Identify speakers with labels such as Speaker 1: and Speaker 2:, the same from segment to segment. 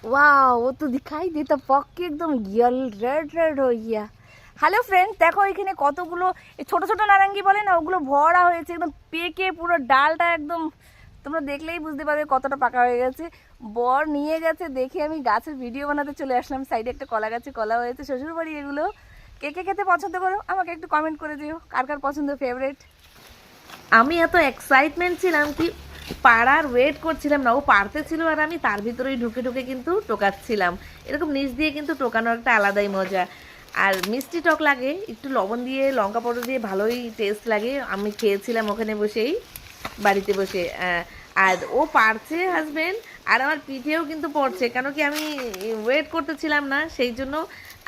Speaker 1: वाह वो तो दिखाई देता पक के एकदम यल রেড রেড হয়ে গিয়া। হ্যালো ফ্রেন্ডস, দেখো এখানে কতগুলো এই ছোট ছোট নারাঙ্গি বলে না, ওগুলো ভরা হয়েছে একদম পেকে, পুরো ডালটা একদম তোমরা দেখলেই বুঝতে পারবে কতটা পাকা হয়ে গেছে। বর নিয়ে গেছে দেখে আমি গাছের ভিডিও বানাতে চলে আসলাম। সাইডে একটা কলা গাছে কলা হয়েছে, শ্বশুর বাড়ি এগুলো। কে কে খেতে পছন্দ করো আমাকে একটু কমেন্ট করে দিও, কার কার পছন্দ ফেভারিট। আমি এত এক্সাইটমেন্ট ছিলাম কি পাড়ার ওয়েট করছিলাম না, ও পারতে ছিল আর আমি তার ভিতরেই ঢুকে ঢুকে কিন্তু টোকাচ্ছিলাম। এরকম নিচ দিয়ে কিন্তু টোকানোর একটা আলাদাই মজা। আর মিষ্টি টক লাগে, একটু লবণ দিয়ে লঙ্কা পাউডার দিয়ে ভালোই টেস্ট লাগে। আমি খেয়েছিলাম ওখানে বসেই, বাড়িতে বসে। আর ও পারছে হাজবেন্ড, আর আমার পিঠেও কিন্তু পড়ছে, কেন কি আমি ওয়েট করতেছিলাম না, সেই জন্য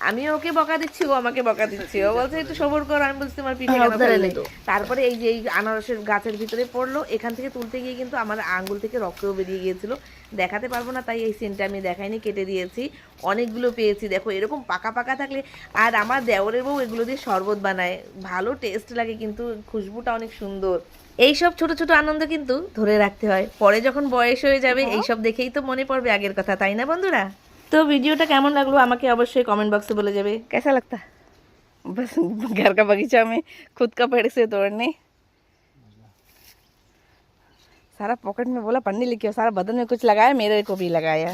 Speaker 1: আমি ওকে বকা দিচ্ছি, ও আমাকে বকা দিচ্ছি। ও বলছে একটু সবর করো, আমি বলছি তোমার পিঠে কেন পড়লে? তারপরে এই যে এই আনারসের গাছের ভিতরে পড়লো, এখান থেকে তুলতে গিয়ে কিন্তু আমার আঙ্গুল থেকে রক্তও বেরিয়ে গিয়েছিল। দেখাতে পারবো না, তাই এই সিনটা আমি দেখাইনি, কেটে দিয়েছি। অনেকগুলো পেয়েছি দেখো, এরকম পাকা পাকা থাকলে। আর আমার দেওরের বউ এগুলো দিয়ে শরবত বানায়, ভালো টেস্ট লাগে, কিন্তু খুশবুটা অনেক সুন্দর। এইসব ছোট ছোট আনন্দ কিন্তু ধরে রাখতে হয়, পরে যখন বয়স হয়ে যাবে এইসব দেখেই তো মনে পড়বে আগের কথা, তাই না বন্ধুরা? তো ভিডিওটা কেমন লাগলো আমাকে অবশ্যই কমেंट बॉक्स में बोले जाबे। कैसा लगता? बस घर का बगीचा में खुद का पेड़ से तोड़ने, सारा पॉकेट में बोला पढ़ने लिखे, सारा बदन में कुछ लगाया, मेरे को भी लगाया।